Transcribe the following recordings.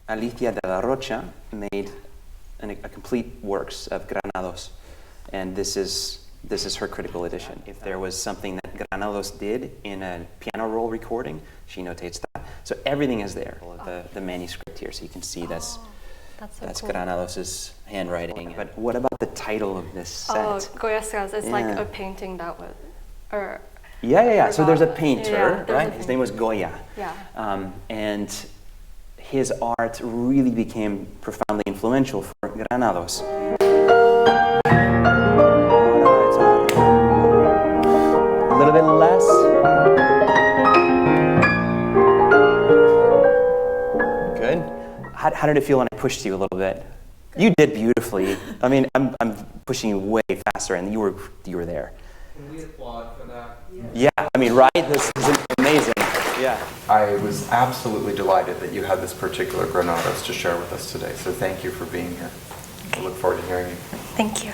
Alicia de Larrocha made a complete works of Granados, and this is her critical edition. If there was something that Granados did in a piano roll recording, she notates that. So everything is there, the manuscript here, so you can see that's cool. Granados' handwriting. But what about the title of this set? Oh, Goyescas, it's like a painting that was, or... Yeah. So there's a painter, right? His name was Goya. Yeah. And his art really became profoundly influential for Granados. A little bit less. Good. How did it feel when I pushed you a little bit? You did beautifully. I mean, I'm pushing you way faster, and you were there. Can we applaud for that? Yeah, I mean, right? This is amazing. Yeah. I was absolutely delighted that you had this particular Granados to share with us today, so thank you for being here. I look forward to hearing you. Thank you.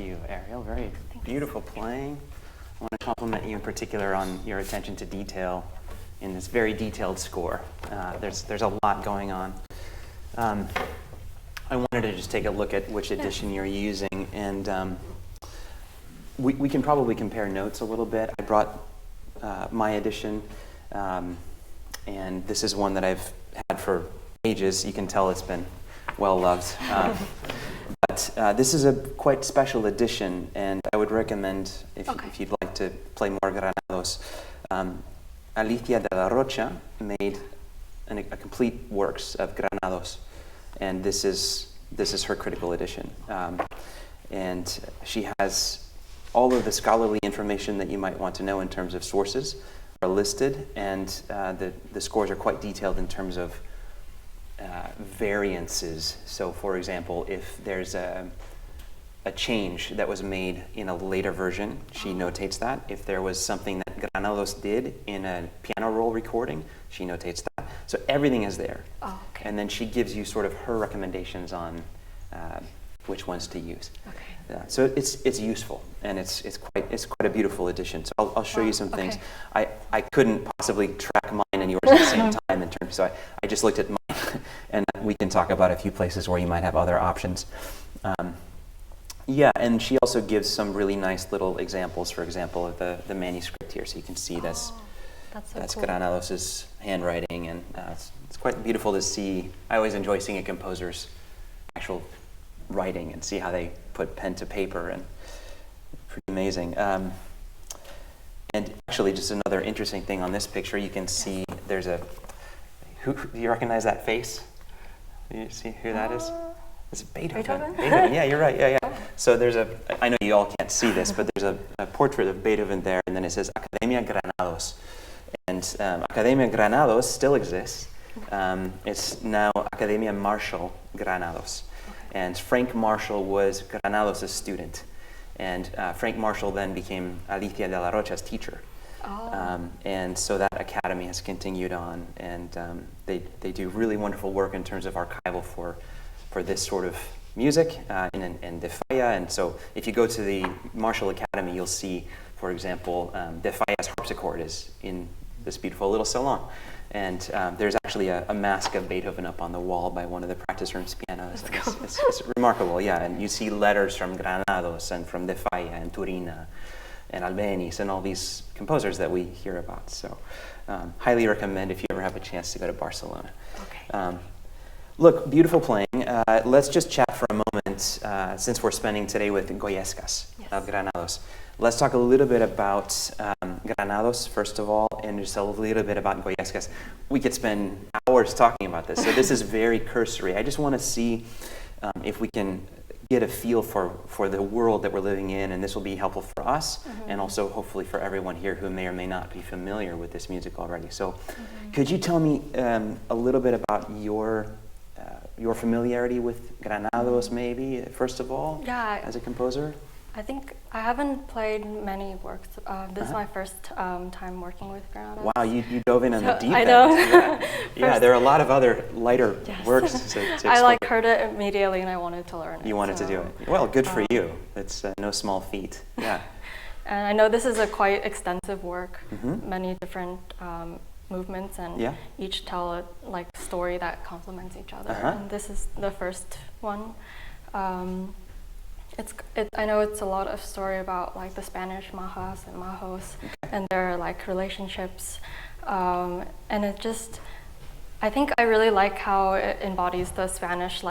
you, Ariel. Very beautiful playing. I want to compliment you in particular on your attention to detail in this very detailed score. There's a lot going on. I wanted to just take a look at which edition you're using, and we can probably compare notes a little bit. I brought my edition, and this is one that I've had for ages. You can tell it's been well loved. But this is a quite special edition, and I would recommend, if you'd like to play more Granados, Alicia de Larrocha made a complete works of Granados, and this is her critical edition. And she has all of the scholarly information that you might want to know in terms of sources are listed, and the scores are quite detailed in terms of variances. So, for example, if there's a change that was made in a later version, she notates that. If there was something that Granados did in a piano roll recording, she notates that. So everything is there. Oh, okay. And then she gives you sort of her recommendations on which ones to use. Okay. So it's useful, and it's quite a beautiful edition. So I'll show you some things. Okay. I couldn't possibly track mine and yours at the same time in terms, so I just looked at mine, and we can talk about a few places where you might have other options. Yeah, and she also gives some really nice little examples. For example, of the manuscript here, so you can see that's cool. Granados' handwriting, and it's quite beautiful to see. I always enjoy seeing a composer's actual writing and see how they put pen to paper, and pretty amazing. And actually, just another interesting thing on this picture, you can see there's a. Do you recognize that face? Do you see who that is? It's Beethoven. Beethoven, yeah, you're right. Yeah. So there's I know you all can't see this, but there's a portrait of Beethoven there, and then it says Academia Granados. And Academia Granados still exists. It's now Gallant-Marshall Granados. And Frank Marshall was Granados' student. And Frank Marshall then became Alicia de Larrocha's teacher. And so that academy has continued on, and they do really wonderful work in terms of archival for this sort of music and De Falla. And so if you go to the Marshall Academy, you'll see, for example, De Falla's harpsichord is in this beautiful little salon. And there's actually a mask of Beethoven up on the wall by one of the practice room's pianos. It's remarkable, yeah. And you see letters from Granados and from De Falla and Tirana and Albéniz and all these composers that we hear about. So highly recommend if you ever have a chance to go to Barcelona. Okay. Look, beautiful playing. Let's just chat for a moment, since we're spending today with Goyescas of Granados. Let's talk a little bit about Granados, first of all, and just a little bit about Goyescas. We could spend hours talking about this, so this is very cursory. I just want to see if we can get a feel for the world that we're living in, and this will be helpful for us, and also hopefully for everyone here who may or may not be familiar with this music already. So could you tell me a little bit about your familiarity with Granados, maybe, first of all, as a composer? I think I haven't played many works. This is my first time working with Granados. Wow, you dove in on the deep I end. know. Yeah, there are a lot of other lighter works to explore. I heard it immediately, and I wanted to learn it. You wanted to do it. Well, good for you. It's no small feat. Yeah. And I know this is a quite extensive work, many different movements, and each tell a story that complements each other. And this is the first one. I know it's a lot of story about the Spanish majas and majos and their relationships, and I think I really like how it embodies the Spanish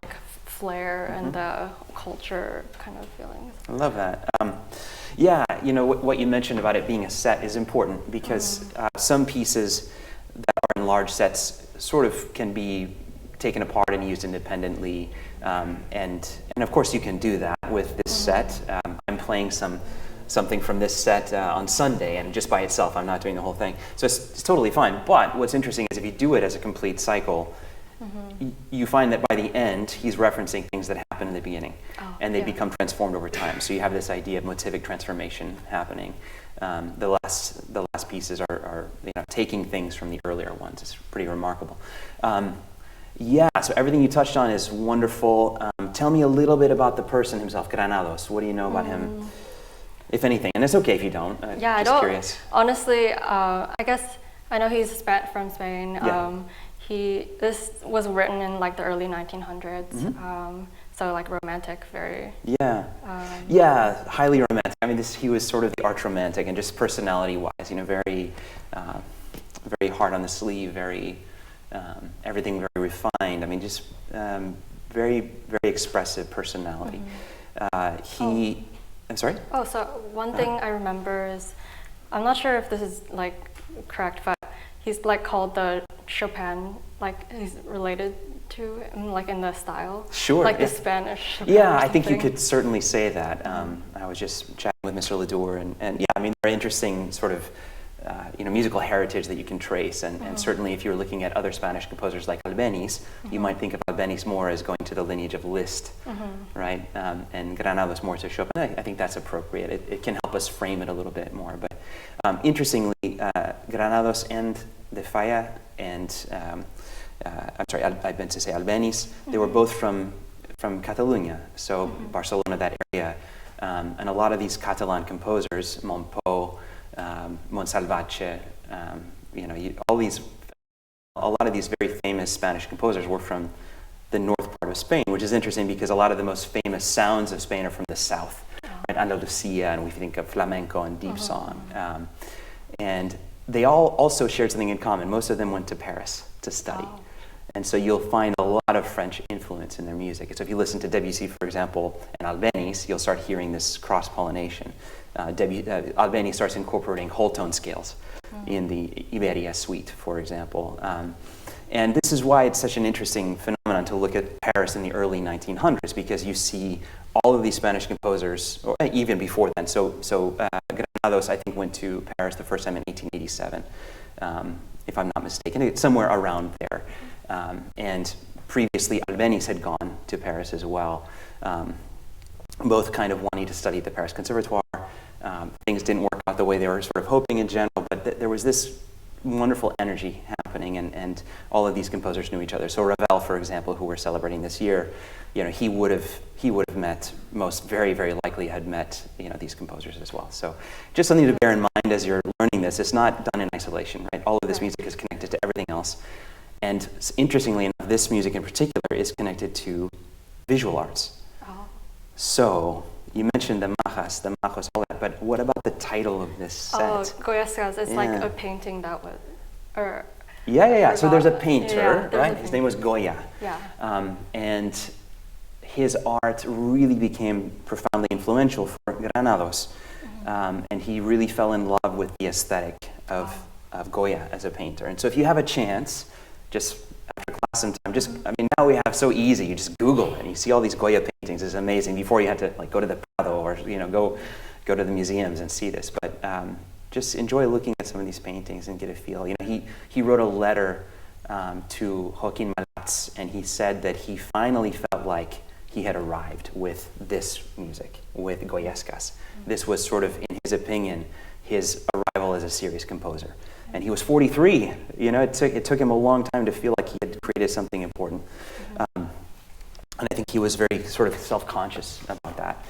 flair and the culture kind of feelings. I love that. Yeah, what you mentioned about it being a set is important, because some pieces that are in large sets sort of can be taken apart and used independently, and of course you can do that with this set. I'm playing something from this set on Sunday, and just by itself, I'm not doing the whole thing, so it's totally fine. But what's interesting is if you do it as a complete cycle, you find that by the end he's referencing things that happen in the beginning, and they become transformed over time. So you have this idea of motivic transformation happening. The last pieces are taking things from the earlier ones. It's pretty remarkable. So everything you touched on is wonderful. Tell me a little bit about the person himself, Granados. What do you know about him, if anything? And it's okay if you don't. Yeah, I just don't. Curious. Honestly, I guess I know he's from Spain. Yeah. This was written in like the early 1900s. So like romantic, very. Yeah. Yeah, highly romantic. I mean, he was sort of the arch romantic, and just personality-wise, very, very hard on the sleeve, very, everything very refined. I mean, just very, very expressive personality. I'm sorry? Oh, so one thing I remember is, I'm not sure if this is like correct, but he's like called the Chopin, like he's related to him, like in the style. Sure. Like the Spanish Chopin. Yeah, I think you could certainly say that. I was just chatting with Mr. Ledour, and yeah, I mean, very interesting sort of, musical heritage that you can trace, and certainly if you're looking at other Spanish composers like Albéniz, you might think of Albéniz more as going to the lineage of Liszt, right? And Granados more to Chopin. I think that's appropriate. It can help us frame it a little bit more. But interestingly, Granados and De Falla and I'm sorry, I meant to say Albéniz. They were both from Catalunya, so Barcelona, that area, and a lot of these Catalan composers, Montpou, Montsalvatge, a lot of these very famous Spanish composers were from the north part of Spain, which is interesting because a lot of the most famous sounds of Spain are from the south, right? Andalusia, and we think of flamenco and deep song. And they all also shared something in common. Most of them went to Paris to study. And so you'll find a lot of French influence in their music. So if you listen to Debussy, for example, and Albéniz, you'll start hearing this cross-pollination. Albéniz starts incorporating whole tone scales in the Iberia suite, for example. And this is why it's such an interesting phenomenon to look at Paris in the early 1900s, because you see all of these Spanish composers, or even before then. So Granados, I think, went to Paris the first time in 1887, if I'm not mistaken. It's somewhere around there. And previously, Albéniz had gone to Paris as well, both kind of wanting to study at the Paris Conservatoire. Things didn't work out the way they were sort of hoping in general, but there was this wonderful energy happening, and all of these composers knew each other. So Ravel, for example, who we're celebrating this year, he would have met, most very, very likely had met, these composers as well. So just something to bear in mind as you're learning this. It's not done in isolation, right? All of this music is connected to everything else. And interestingly enough, this music in particular is connected to visual arts. So you mentioned the majas, the majos, all that, but what about the title of this set? Oh, Goyescas. It's like a painting that was, or... Yeah. So there's a painter, right? His name was Goya. Yeah. And his art really became profoundly influential for Granados. And he really fell in love with the aesthetic of Goya as a painter. And so if you have a chance, just after class sometime, now we have so easy, you just Google it and you see all these Goya paintings. It's amazing. Before you had to go to the Prado or go to the museums and see this. But just enjoy looking at some of these paintings and get a feel. He wrote a letter to Joaquin Malats, and he said that he finally felt like he had arrived with this music, with Goyescas. This was sort of, in his opinion, his arrival as a serious composer. And he was 43. It took him a long time to feel like he had created something important. And I think he was very sort of self-conscious about that.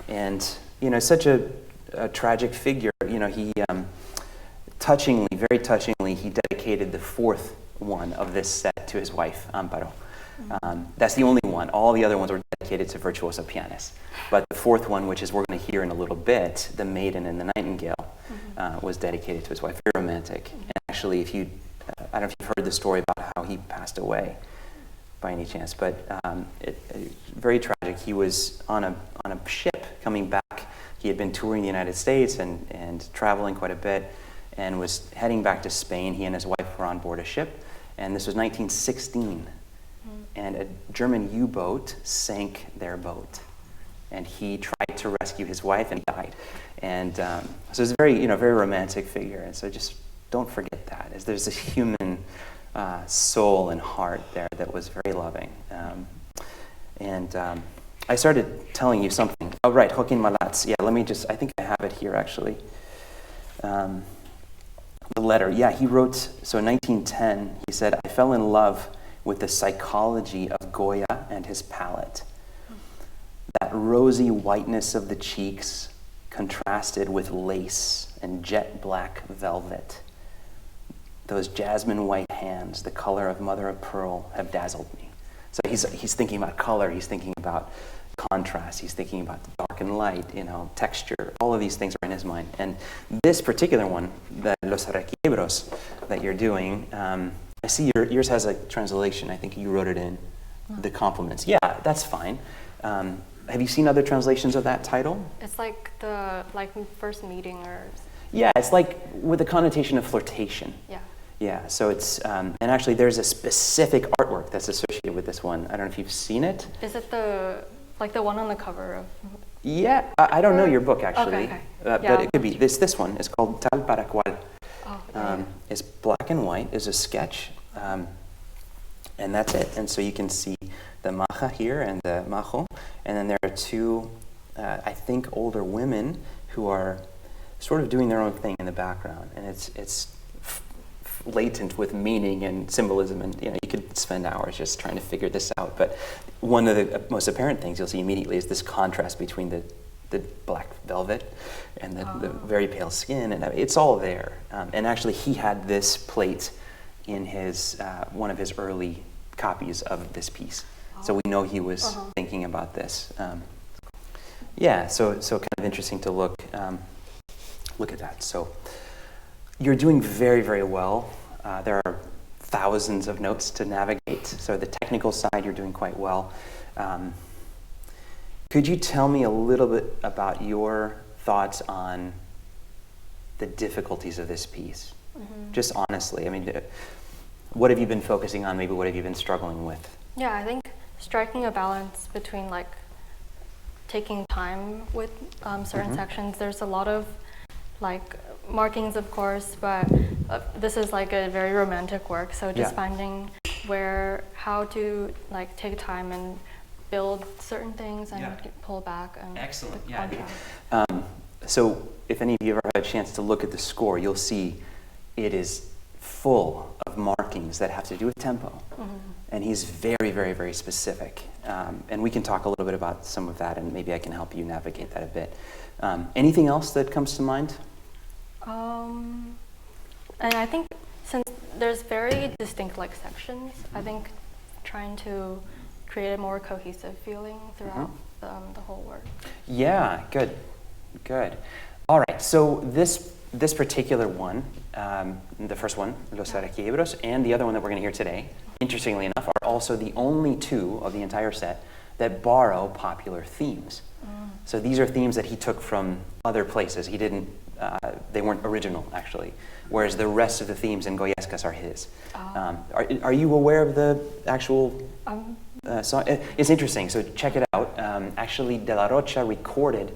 And such a tragic figure. He very touchingly, he dedicated the fourth one of this set to his wife, Amparo. That's the only one. All the other ones were dedicated to virtuoso pianists. But the fourth one, which is we're going to hear in a little bit, The Maiden and the Nightingale, was dedicated to his wife. Very romantic. And actually, I don't know if you've heard the story about how he passed away by any chance, but very tragic. He was on a ship coming back. He had been touring the United States and traveling quite a bit, and was heading back to Spain. He and his wife were on board a ship, and this was 1916. And a German U-boat sank their boat, and he tried to rescue his wife, and he died. And so it's a very, very romantic figure. And so just don't forget that, as there's this human soul and heart there that was very loving. I started telling you something. Oh, right, Joaquin Malats. Yeah, I think I have it here, actually. The letter. Yeah, he wrote, so in 1910, he said, "I fell in love with the psychology of Goya and his palette. rosy whiteness of the cheeks contrasted with lace and jet black velvet. Those jasmine white hands, the color of mother of pearl, have dazzled me. So he's thinking about color, he's thinking about contrast, he's thinking about the dark and light, texture, all of these things are in his mind. And this particular one, the Los Requiebros that you're doing, I see yours has a translation. I think you wrote it in, the compliments. Yeah, that's fine. Have you seen other translations of that title? It's like the first meeting or... Yeah, it's like with the connotation of flirtation. Yeah. Yeah, so it's, and actually there's a specific artwork that's associated with this one. I don't know if you've seen it. Is it the one on the cover of... Yeah, I don't know your book actually, Okay. But it could be this one. It's called Tal para Cual. Oh, It's black and white, is a sketch, and that's it. And so you can see the maja here and the majo, and then there are two, I think, older women who are sort of doing their own thing in the background, and it's latent with meaning and symbolism, and you could spend hours just trying to figure this out. But one of the most apparent things you'll see immediately is this contrast between the black velvet and the very pale skin, and it's all there. And actually, he had this plate in his one of his early copies of this piece, so we know he was thinking about this. So kind of interesting to look at that. So you're doing very, very well. There are thousands of notes to navigate. So the technical side, you're doing quite well. Could you tell me a little bit about your thoughts on the difficulties of this piece? Mm-hmm. Just honestly, I mean, what have you been focusing on? Maybe what have you been struggling with? Yeah, I think striking a balance between taking time with certain sections. There's a lot of markings, of course, but this is a very romantic work. So just finding how to take time and build certain things and pull back. And excellent. So if any of you ever had a chance to look at the score, you'll see it is full of markings that have to do with tempo. Mm-hmm. And he's very, very, very specific. And we can talk a little bit about some of that, and maybe I can help you navigate that a bit. Anything else that comes to mind? And I think since there's very distinct sections, I think trying to create a more cohesive feeling throughout the whole work. Yeah, good. All right, so this particular one, the first one, Los Requiebros, and the other one that we're going to hear today, interestingly enough, are also the only two of the entire set that borrow popular themes. So these are themes that he took from other places. He didn't, they weren't original, actually, whereas the rest of the themes in Goyescas are his. Are you aware of the actual song? It's interesting, so check it out. Actually, de Larrocha recorded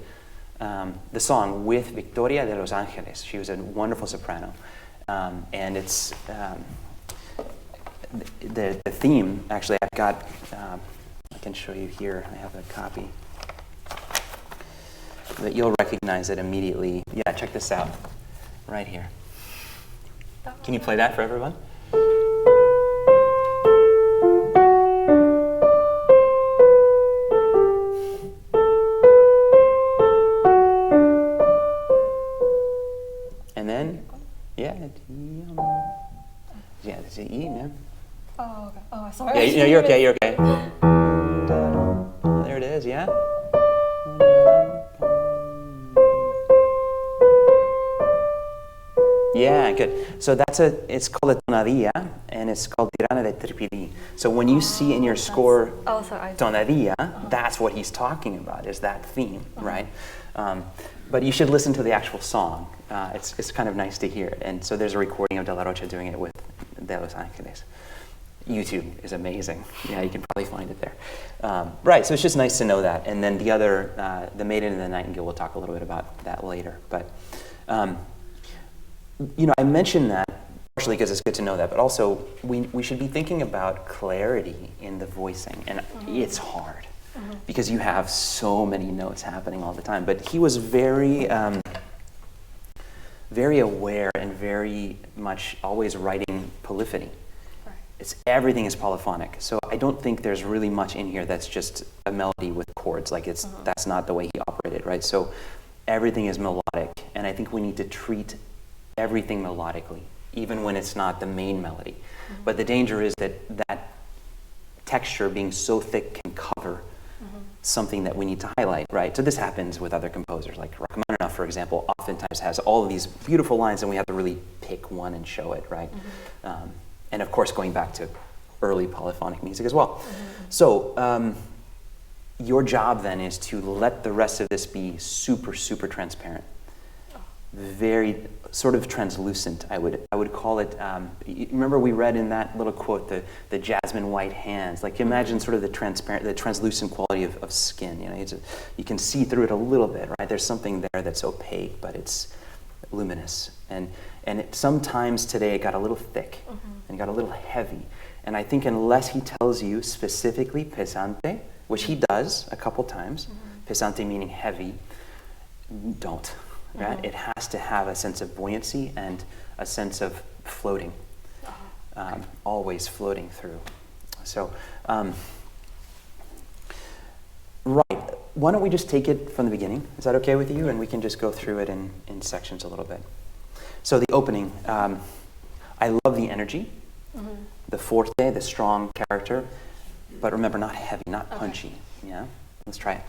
the song with Victoria de Los Angeles. She was a wonderful soprano. And it's, the theme, actually, I've got, I can show you here, I have a copy. That you'll recognize it immediately. Yeah, check this out, right here. Can you play that for everyone? And then, it's an E, man. Oh, okay. Oh, sorry. Yeah, you're okay. There it is, yeah? Yeah, good. So it's called a tonadilla, and it's called Tirana de Trípili. So when you see in your score tonadilla, that's what he's talking about, is that theme, right? But you should listen to the actual song. It's kind of nice to hear it. And so there's a recording of De Larrocha doing it with De Los Angeles. YouTube is amazing. Yeah, you can probably find it there. Right, so it's just nice to know that. And then the other, the Maiden and the Nightingale, we'll talk a little bit about that later. But, I mentioned that partially because it's good to know that, but also we should be thinking about clarity in the voicing. And it's hard because you have so many notes happening all the time. But he was very, very aware and very much always writing polyphony. everything is polyphonic. So I don't think there's really much in here that's just a melody with chords. Like that's not the way he operated, right? So everything is melodic, and I think we need to treat everything melodically, even when it's not the main melody. But the danger is that that texture being so thick can cover something that we need to highlight, right? So this happens with other composers, like Rachmaninoff, for example, oftentimes has all of these beautiful lines, and we have to really pick one and show it, right? And of course, going back to early polyphonic music as well. So your job then is to let the rest of this be super, super transparent. Very sort of translucent, I would call it. Remember we read in that little quote the jasmine white hands. Like imagine sort of the transparent, the translucent quality of skin. You know, you can see through it a little bit, right? There's something there that's opaque, but it's luminous. And sometimes today it got a little thick and got a little heavy. And I think unless he tells you specifically pesante, which he does a couple times, pesante meaning heavy, don't. Right? It has to have a sense of buoyancy and a sense of floating, always floating through. So, right, why don't we just take it from the beginning? Is that okay with you? And we can just go through it in sections a little bit. So the opening, I love the energy, the forte, the strong character, but remember, not heavy, not punchy. Yeah, let's try it.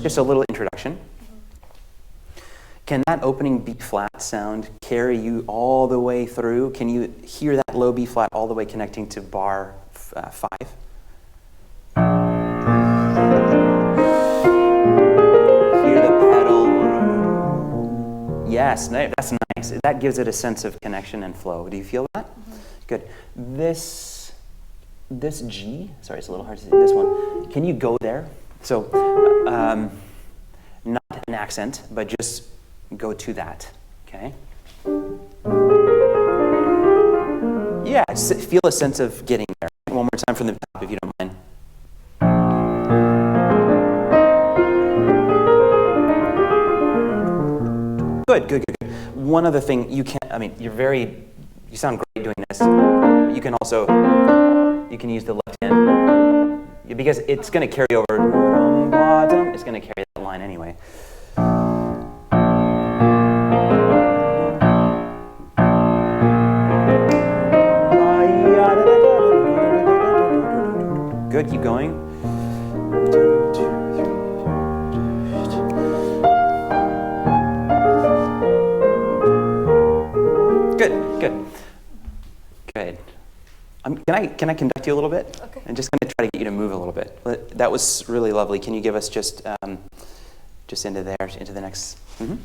Just a little introduction. Can that opening B flat sound carry you all the way through? Can you hear that low B flat all the way connecting to bar 5? Hear the pedal. Yes, that's nice. That gives it a sense of connection and flow. Do you feel that? Good. This G, sorry, it's a little hard to say. This one, can you go there? So, not an accent, but just go to that, okay? Yeah, feel a sense of getting there. One more time from the top, if you don't mind. Good. One other thing, you sound great doing this. You can use the left hand, because it's going to carry over. It's going to carry that line anyway. Good, keep going. Good. Can I conduct you a little bit? Okay. I'm just going to try to get you to move a little bit. That was really lovely. Can you give us just into there, into the next? Good.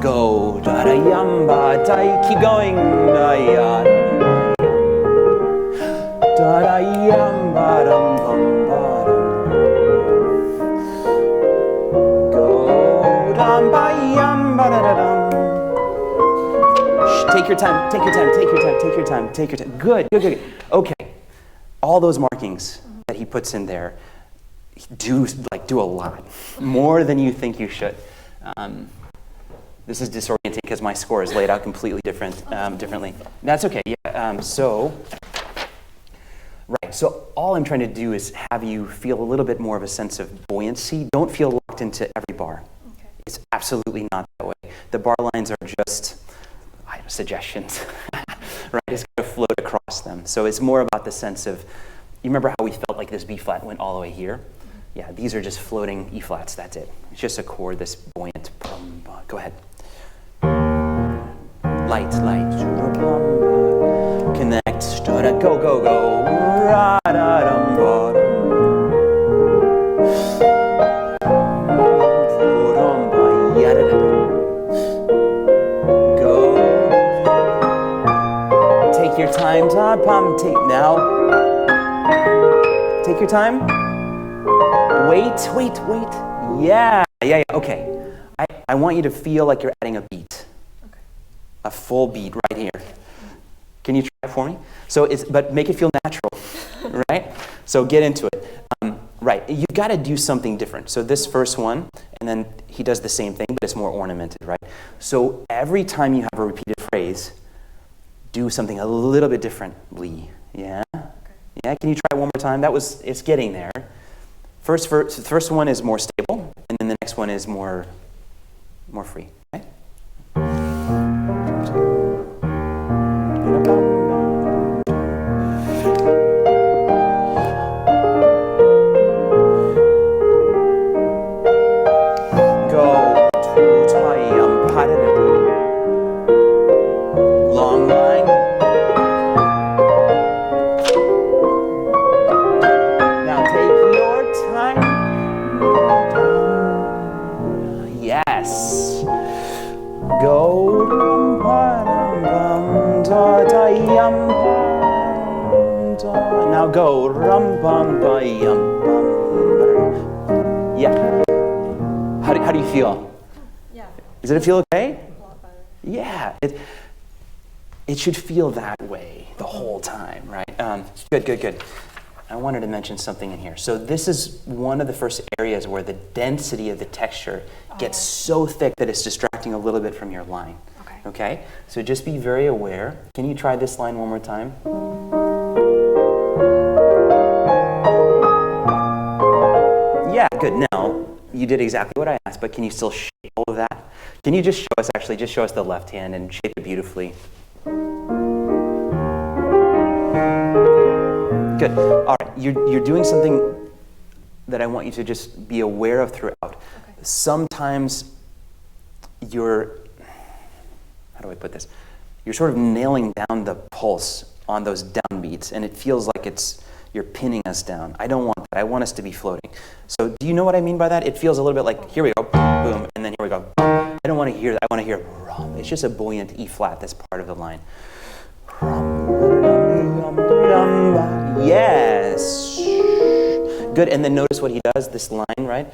Go, da yamba, keep going, da ya, da yamba, dum bum. Go, dum ba yamba, da dum. Take your time. Good. Okay. All those markings that he puts in there do a lot. More than you think you should. This is disorienting because my score is laid out completely differently. That's okay. Yeah. So all I'm trying to do is have you feel a little bit more of a sense of buoyancy. Don't feel locked into every bar. Okay. It's absolutely not that way. The bar lines are just suggestions, right? It's going to float across them. So it's more about the sense of, you remember how we felt like this B flat went all the way here? Yeah, these are just floating E flats, that's it. It's just a chord, this buoyant, go ahead. Light, connect, go, ra-da-dum-ba-dum. Take your time, now. Take your time. Wait. Yeah, okay. I want you to feel like you're adding a beat. Okay. A full beat right here. Can you try it for me? So but make it feel natural, right? So get into it. Right, you got to do something different. So this first one, and then he does the same thing, but it's more ornamented, right? So every time you have a repeated phrase, do something a little bit differently. Yeah? Yeah, can you try it one more time? It's getting there. The first one is more stable, and then the next one is more free. Okay? Long line. Now take your time. Yes. Go. Now go. Yeah. How do you feel? Yeah. Does it feel okay? A lot better. Yeah. It should feel that way the whole time, right? Good. I wanted to mention something in here. So this is one of the first areas where the density of the texture gets so thick that it's distracting a little bit from your line. Okay? So just be very aware. Can you try this line one more time? Yeah, good. Now, you did exactly what I asked, but can you still shape all of that? Can you just show us the left hand and shape it beautifully? Good. All right. You're doing something that I want you to just be aware of throughout. Okay. Sometimes how do I put this? You're sort of nailing down the pulse on those downbeats, and it feels like you're pinning us down. I don't want that. I want us to be floating. So do you know what I mean by that? It feels a little bit like, here we go, boom, and then here we go. I don't want to hear that. I want to hear rum. It's just a buoyant E flat that's part of the line. Yes. Good, and then notice what he does, this line, right?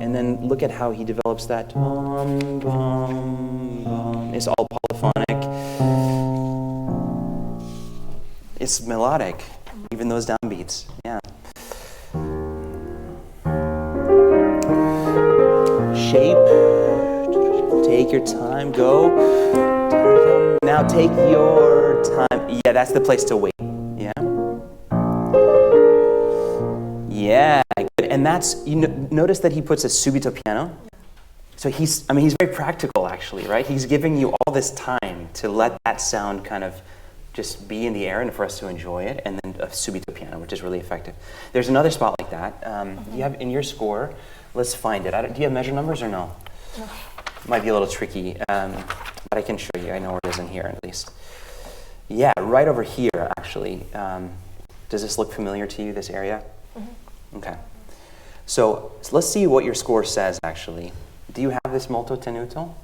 And then look at how he develops that. It's all polyphonic. It's melodic, even those downbeats. Yeah. Shape. Take your time. Go. Now take your time. Yeah, that's the place to wait. Yeah. Yeah. Good. And that's notice that he puts a subito piano. So he's very practical actually, right? He's giving you all this time to let that sound kind of just be in the air and for us to enjoy it, and then a subito piano, which is really effective. There's another spot like that. You have in your score. Let's find it. Do you have measure numbers or no? No. Might be a little tricky, but I can show you. I know where it is in here at least. Yeah, right over here actually. Does this look familiar to you? This area? Mm-hmm. Okay. So let's see what your score says actually. Do you have this molto tenuto?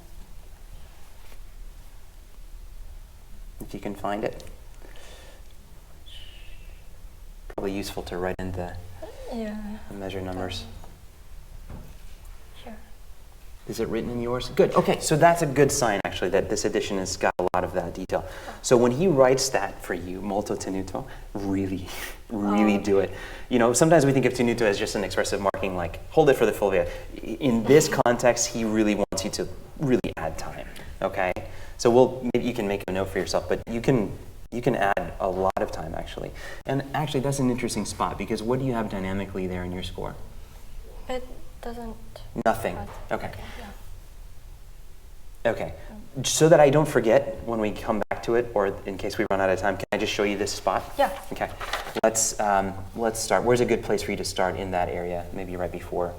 If you can find it. Probably useful to write in the measure numbers. Sure. Is it written in yours? Good. Okay, so that's a good sign actually that this edition has got a lot of that detail. So when he writes that for you, molto tenuto, really do it. You know, sometimes we think of tenuto as just an expressive marking, like hold it for the full video. In this context, he really wants you to really add time. Okay. So maybe you can make a note for yourself, but you can add a lot of time actually. And actually, that's an interesting spot because what do you have dynamically there in your score? It doesn't. Nothing. Okay. Yeah. Okay. So that I don't forget when we come back to it, or in case we run out of time, can I just show you this spot? Yeah. Okay. Let's start. Where's a good place for you to start in that area? Maybe right before.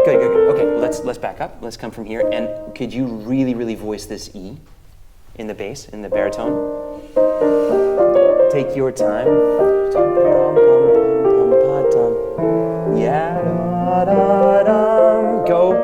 Good. Okay, let's back up. Let's come from here. And could you really voice this E in the bass, in the baritone? Take your time. Yeah. Go.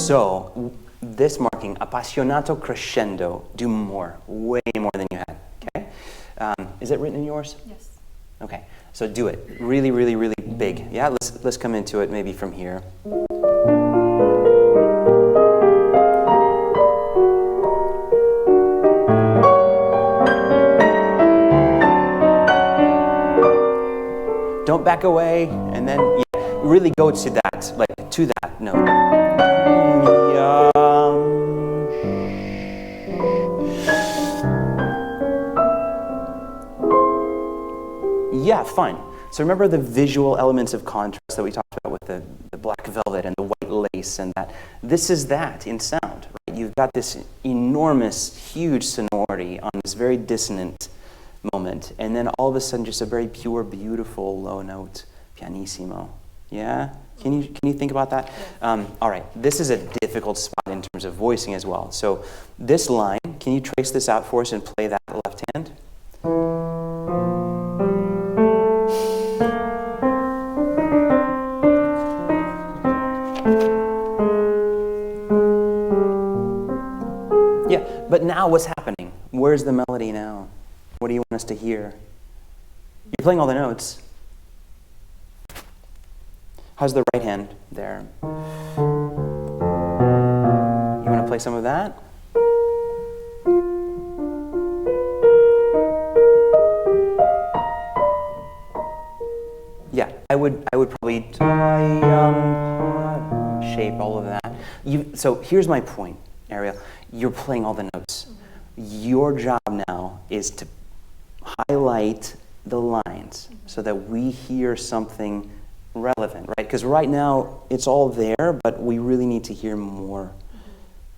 So this marking, appassionato crescendo, do more, way more than you had, okay? Is it written in yours? Yes. Okay, so do it, really, really, really big. Yeah, let's come into it maybe from here. Don't back away, and then really go to that, like to that note. Yeah, fine. So remember the visual elements of contrast that we talked about with the black velvet and the white lace and that. This is that in sound, right? You've got this enormous, huge sonority on this very dissonant moment, and then all of a sudden just a very pure, beautiful low note, pianissimo. Yeah? Can you think about that? All right, this is a difficult spot in terms of voicing as well. So this line, can you trace this out for us and play that left hand? Yeah, but now what's happening? Where's the melody now? What do you want us to hear? You're playing all the notes. How's the right hand there? You want to play some of that? Yeah, I would probably shape all of that. So here's my point, Ariel. You're playing all the notes. Your job now is to highlight the lines so that we hear something relevant, right? Because right now it's all there, but we really need to hear more,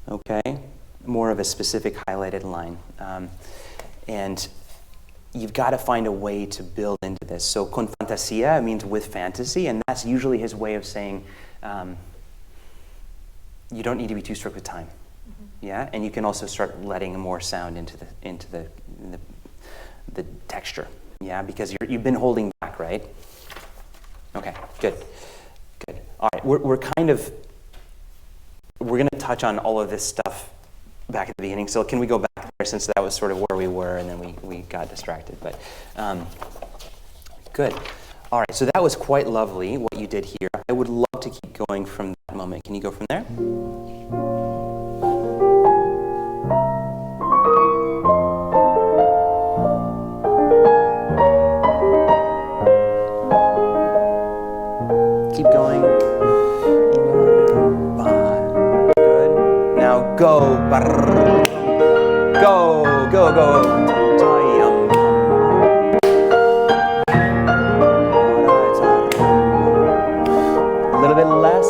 okay? More of a specific highlighted line. And you've got to find a way to build into this. So con fantasia means with fantasy, and that's usually his way of saying you don't need to be too strict with time. Yeah, and you can also start letting more sound into the texture. Yeah, because you've been holding back, right? Okay, good. All right, we're going to touch on all of this stuff back at the beginning. So can we go back there, since that was sort of where we were, and then we got distracted. But good. All right, so that was quite lovely what you did here. I would love to keep going from that moment. Can you go from there? Keep going. Good. Now go. Go. A little bit less.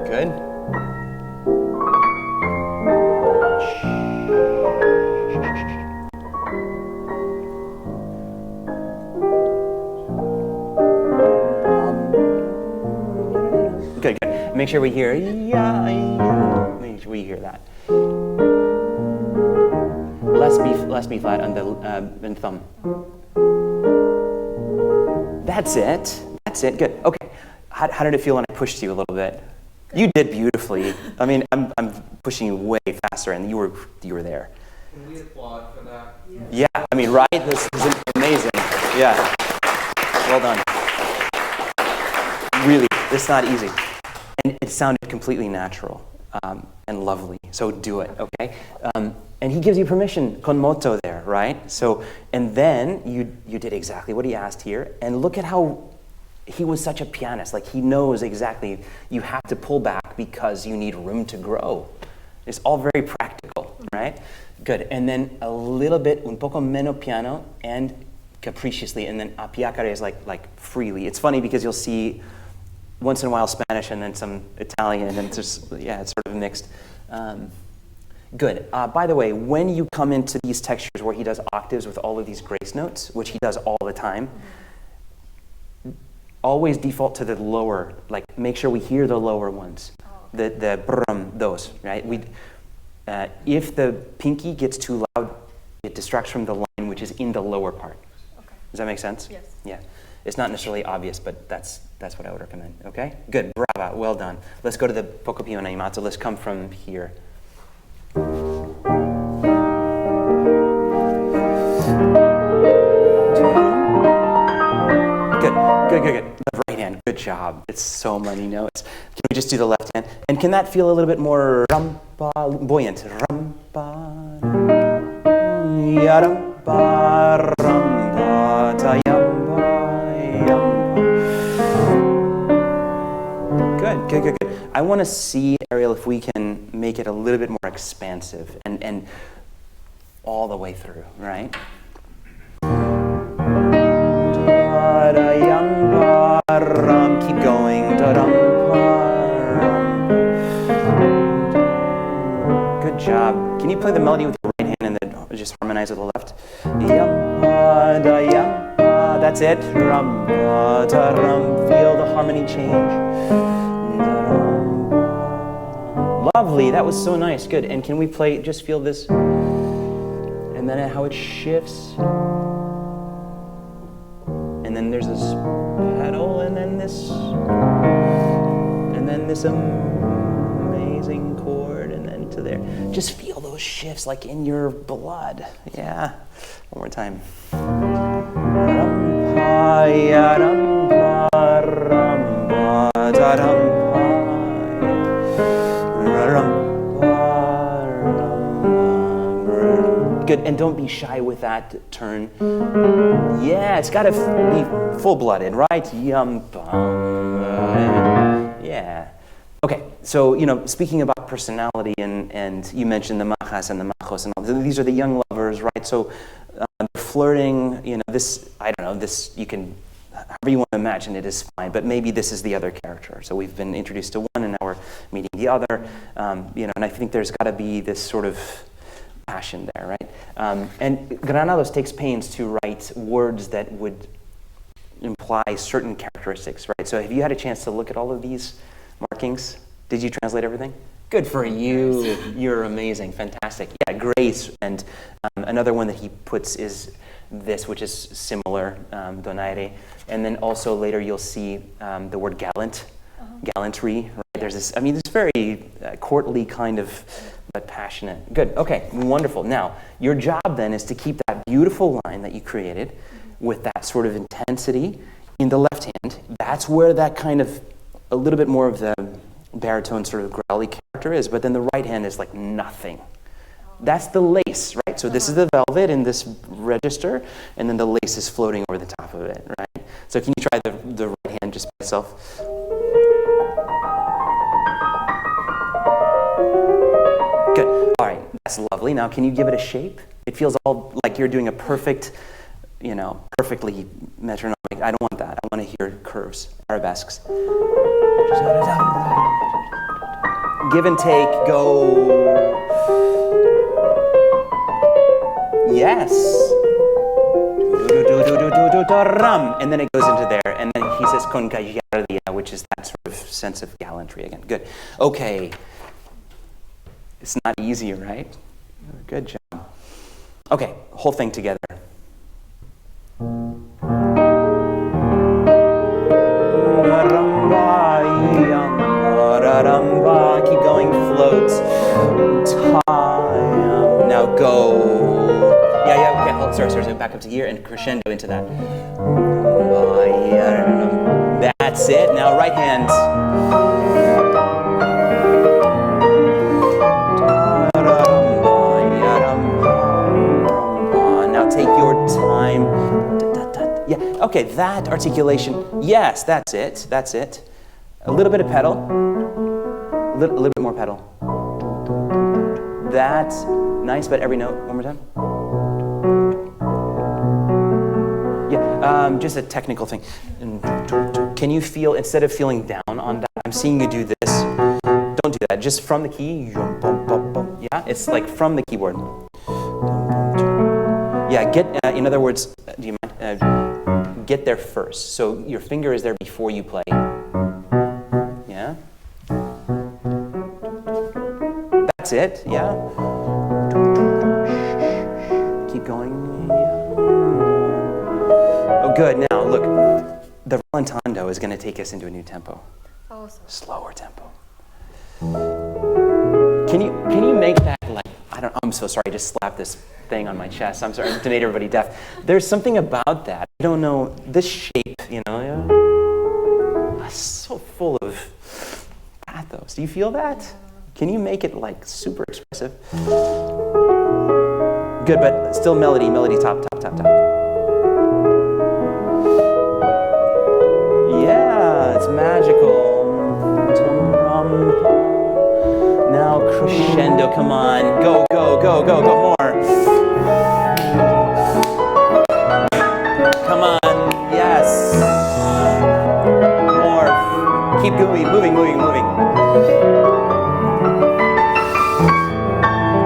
Good. Good. Make sure we hear, make sure we hear that. Less B flat on the thumb. That's it. Good. Okay. How did it feel when I pushed you a little bit? You did beautifully. I mean, I'm pushing you way faster, and you were there. Can we applaud for that? Yeah. I mean, right? This is amazing. Yeah. Well done. Really, it's not easy. And it sounded completely natural and lovely. So do it, okay? And he gives you permission, con moto there, right? So, and then you did exactly what he asked here. And look at how he was such a pianist. Like, he knows exactly you have to pull back because you need room to grow. It's all very practical, right? Good. And then a little bit, un poco meno piano and capriciously, and then a piacere is like freely. It's funny because you'll see once in a while Spanish and then some Italian, and it's just, it's sort of mixed. Good. By the way, when you come into these textures where he does octaves with all of these grace notes, which he does all the time, always default to the lower, like make sure we hear the lower ones. The brum, those, right? If the pinky gets too loud, it distracts from the line which is in the lower part. Okay. Does that make sense? Yes. Yeah. It's not necessarily obvious, but that's That's what I would recommend, okay? Good, brava, well done. Let's go to the Poco and animato. Let's come from here. Good. The right hand, good job. It's so many notes. Can we just do the left hand? And can that feel a little bit more buoyant? Good. I want to see, Ariel, if we can make it a little bit more expansive and all the way through, right? Keep going. Good job. Can you play the melody with your right hand and then just harmonize with the left? That's it. Feel the harmony change. Lovely. That was so nice. Good. And can we play, just feel this, and then how it shifts. And then there's this pedal, and then this amazing chord, and then to there. Just feel those shifts like in your blood. Yeah. One more time. Good, and don't be shy with that turn. Yeah, it's got to be full-blooded, right? Yeah. Okay, so, speaking about personality, and you mentioned the majas and the majos, and all, these are the young lovers, right? So flirting, this, I don't know, this, you can, however you want to imagine it is fine, but maybe this is the other character. So we've been introduced to one, and now we're meeting the other, and I think there's got to be this sort of passion there, right? And Granados takes pains to write words that would imply certain characteristics, right? So have you had a chance to look at all of these markings? Did you translate everything? Good for you. You're amazing. Fantastic. Yeah, grace. And another one that he puts is this, which is similar, donaire. And then also later you'll see the word gallant, gallantry, right? There's this, this very courtly kind of, but passionate. Good, okay, wonderful. Now, your job then is to keep that beautiful line that you created with that sort of intensity in the left hand. That's where that kind of, a little bit more of the baritone sort of growly character is, but then the right hand is like nothing. That's the lace, right? So this is the velvet in this register, and then the lace is floating over the top of it, right? So can you try the right hand just by itself? Good. All right, that's lovely. Now, can you give it a shape? It feels all like you're doing a perfect, perfectly metronomic. I don't want that. I want to hear curves, arabesques. Give and take, go. Yes. And then it goes into there. And then he says con gallardia, which is that sort of sense of gallantry again. Good. Okay. It's not easy, right? Good job. Okay, whole thing together. Keep going, floats. Time. Now go. Yeah, okay, hold, sorry, back up to here and crescendo into that. That's it. Now right hand. Time. Yeah, okay, that articulation. Yes, that's it. A little bit of pedal. A little bit more pedal. That's nice, but every note. One more time. Yeah, just a technical thing. Can you feel, instead of feeling down on that, I'm seeing you do this. Don't do that. Just from the key. Yeah, it's like from the keyboard. Yeah, in other words, do you mind? Get there first. So your finger is there before you play. Yeah? That's it, yeah? Keep going. Oh, good. Now, look. the rallentando is going to take us into a new tempo. Oh, so Slower tempo. Can you make that like, I'm so sorry, I just slapped this thing on my chest. I'm sorry to make everybody deaf. There's something about that. I don't know, this shape, so full of pathos. Do you feel that? Can you make it like super expressive? Good, but still melody, top. Yeah, it's magical. Now crescendo, come on. Go, more. Come on, yes. More. Keep moving.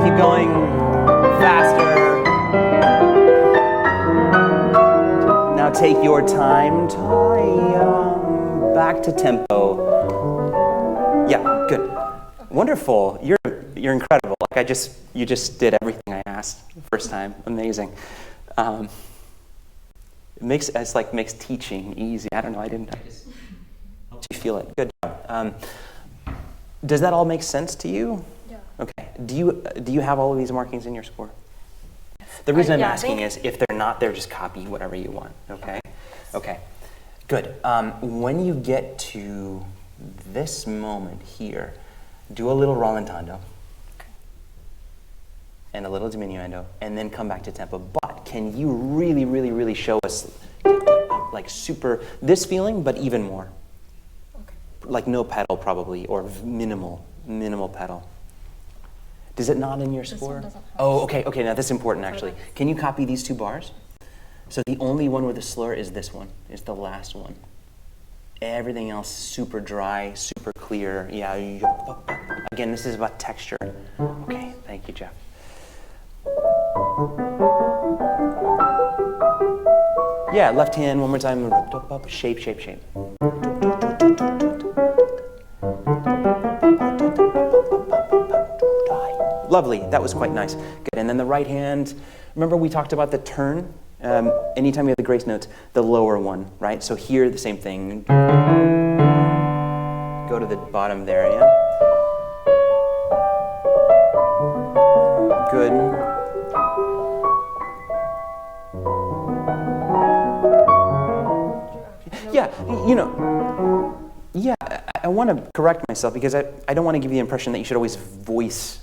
Keep going faster. Now take your time. Back to tempo. Yeah, good. Wonderful. You're incredible. Like you just did everything I asked the first time. Amazing. It makes teaching easy. I don't know. I just helped you feel it. Good job. Does that all make sense to you? yeah. Okay. Do you have all of these markings in your score? The reason I'm asking is if they're not there, just copy whatever you want. Okay. Okay. Good. When you get to this moment here, do a little rallentando and a little diminuendo, and then come back to tempo. But can you really show us like super this feeling, but even more? Okay. Like no pedal probably, or minimal pedal. Does it not in your score? One doesn't have Oh, okay. Now that's important actually. Can you copy these two bars? So the only one with a slur is this one. It's the last one. Everything else super dry, super clear. Yeah. Again, this is about texture. Okay, thank you, Jeff. Yeah, left hand one more time. Shape. Lovely, that was quite nice. Good, and then the right hand, remember we talked about the turn? Anytime you have the grace notes, the lower one, right? So here, the same thing. Go to the bottom there, yeah? Good. Yeah, I want to correct myself because I don't want to give you the impression that you should always voice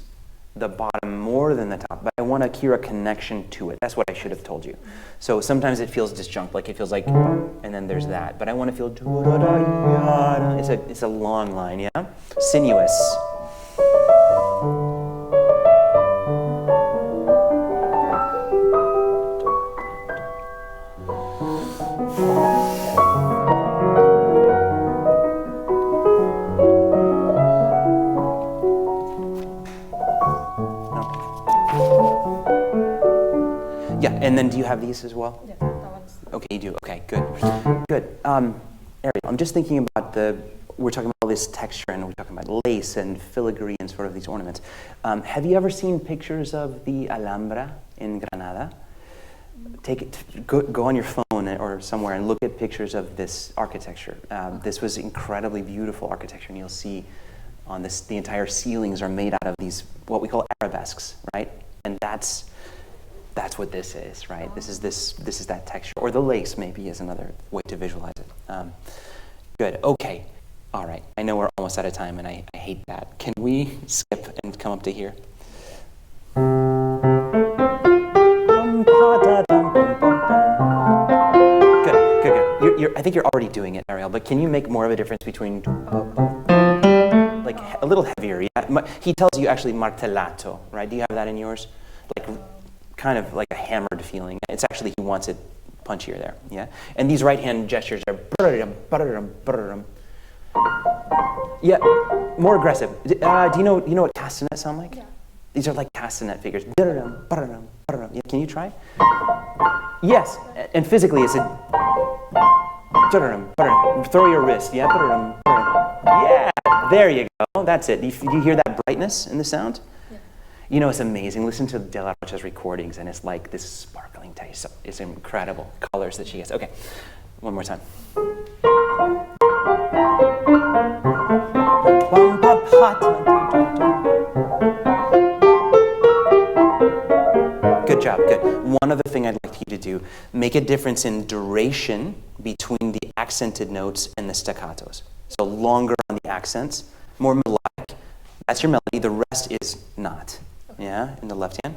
the bottom more than the top, but I want to hear a connection to it. That's what I should have told you. So sometimes it feels disjunct, like it feels like, and then there's that. But I want to feel, it's a long line, yeah? Sinuous. Yeah, and then do you have these as well? Yeah, that one's. Okay, you do. Okay, good. Ariel, I'm just thinking about we're talking about all this texture and we're talking about lace and filigree and sort of these ornaments. Have you ever seen pictures of the Alhambra in Granada? Go on your phone or somewhere and look at pictures of this architecture. This was incredibly beautiful architecture, and you'll see on this, the entire ceilings are made out of these, what we call arabesques, right? And that's what this is, right? This is that texture. Or the lace maybe is another way to visualize it. Good, okay. All right, I know we're almost out of time and I hate that. Can we skip and come up to here? Good. I think you're already doing it, Ariel, but can you make more of a difference between like a little heavier? Yeah. He tells you actually martellato, right? Do you have that in yours? Like kind of like a hammered feeling. It's actually, he wants it punchier there, yeah? And these right hand gestures are yeah, more aggressive. Do you know what castanets sound like? Yeah. These are like castanet figures. Yeah, can you try? Yes, and physically it's a throw your wrist, yeah? Yeah, there you go, that's it. Do you hear that brightness in the sound? Yeah. You know, it's amazing. Listen to De La Rocha's recordings and it's like this sparkling taste. It's incredible colors that she gets. Okay, One more time. Good job, good. One other thing I'd like you to do, make a difference in duration between the accented notes and the staccatos. So longer on the accents, more melodic. That's your melody, the rest is not. Yeah, in the left hand.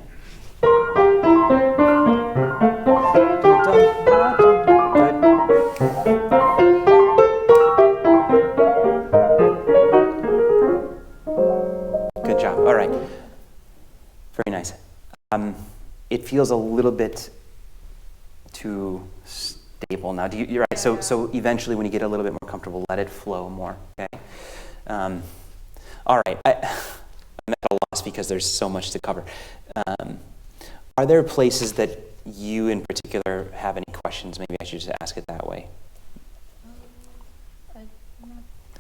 Good job, all right. Very nice. It feels a little bit too stable now. You're right. So eventually, when you get a little bit more comfortable, let it flow more. Okay. All right. I'm at a loss because there's so much to cover. Are there places that you, in particular, have any questions? Maybe I should just ask it that way.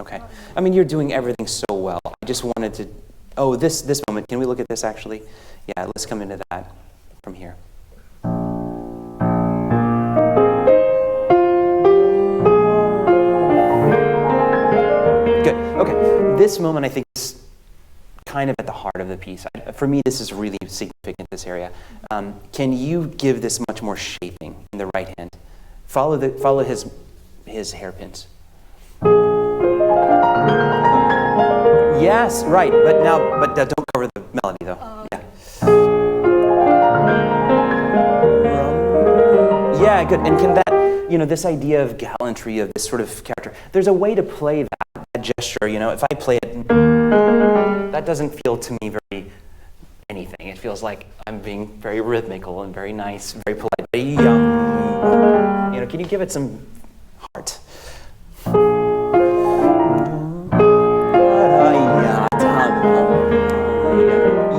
Okay. I mean, you're doing everything so well. I just wanted to. Oh, this moment. Can we look at this actually? Yeah. Let's come into that from here. Good. Okay. This moment, I think, is kind of at the heart of the piece. For me, this is really significant, this area. Can you give this much more shaping in the right hand? Follow his hairpins. Yes, right. But don't cover the melody, though. Yeah. Yeah, good. And can that, this idea of gallantry, of this sort of character, there's a way to play that gesture. If I play it, that doesn't feel to me very anything. It feels like I'm being very rhythmical and very nice, very polite. Can you give it some heart?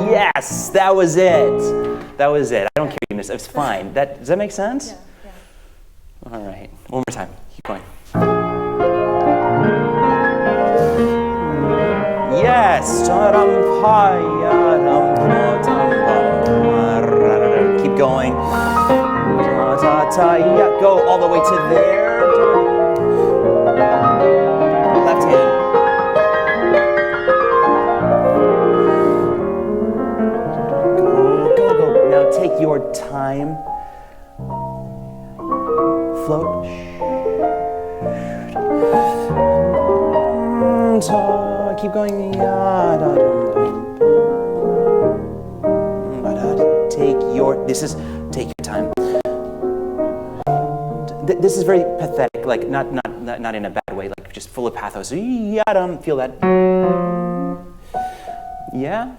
Yes, that was it. That was it. I don't care you missed. It's fine. Does that make sense? Yeah. All right. One more time. Keep going. Yes. Keep going. Go all the way to there. Left hand. Take your time. Float. Keep going. Take your time. This is very pathetic, like not in a bad way, like just full of pathos. Feel that. Yeah.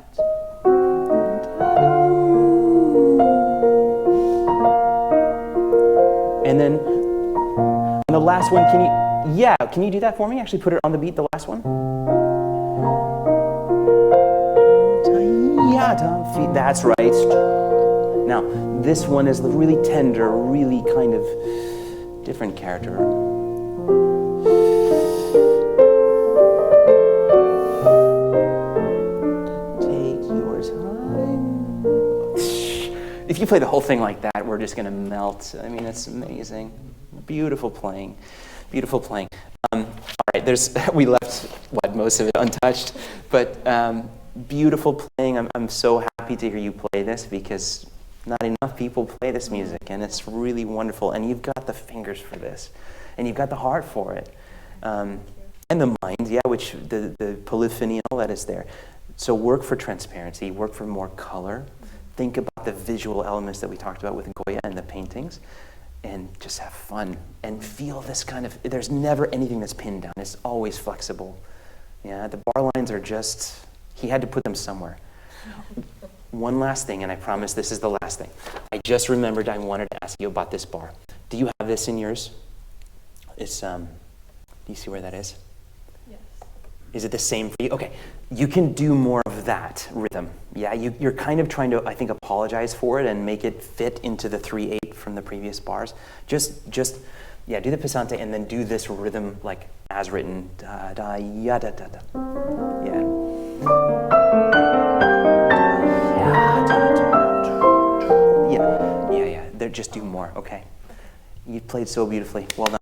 And then on the last one, can you do that for me? Actually put it on the beat, the last one. That's right. Now, this one is really tender, really kind of different character. Take your time. If you play the whole thing like that, we're just going to melt. I mean, it's amazing. Beautiful playing. Beautiful playing. All right, we left most of it untouched, but beautiful playing. I'm so happy to hear you play this because not enough people play this music, and it's really wonderful. And you've got the fingers for this, and you've got the heart for it, and the mind, which the polyphony and all that is there. So work for transparency, work for more color. Think about the visual elements that we talked about with Goya and the paintings, and just have fun and feel this kind of. There's never anything that's pinned down. It's always flexible. Yeah, the bar lines are just. He had to put them somewhere. One last thing, and I promise this is the last thing. I just remembered I wanted to ask you about this bar. Do you have this in yours? It's, do you see where that is? Yes. Is it the same for you? Okay, you can do more of that rhythm. Yeah, you're kind of trying to, I think, apologize for it and make it fit into the 3/8 from the previous bars. Just, do the passante and then do this rhythm like as written. Da, da, ya, da, da, da. Yeah. Yeah. Just do more, okay? You played so beautifully. Well done.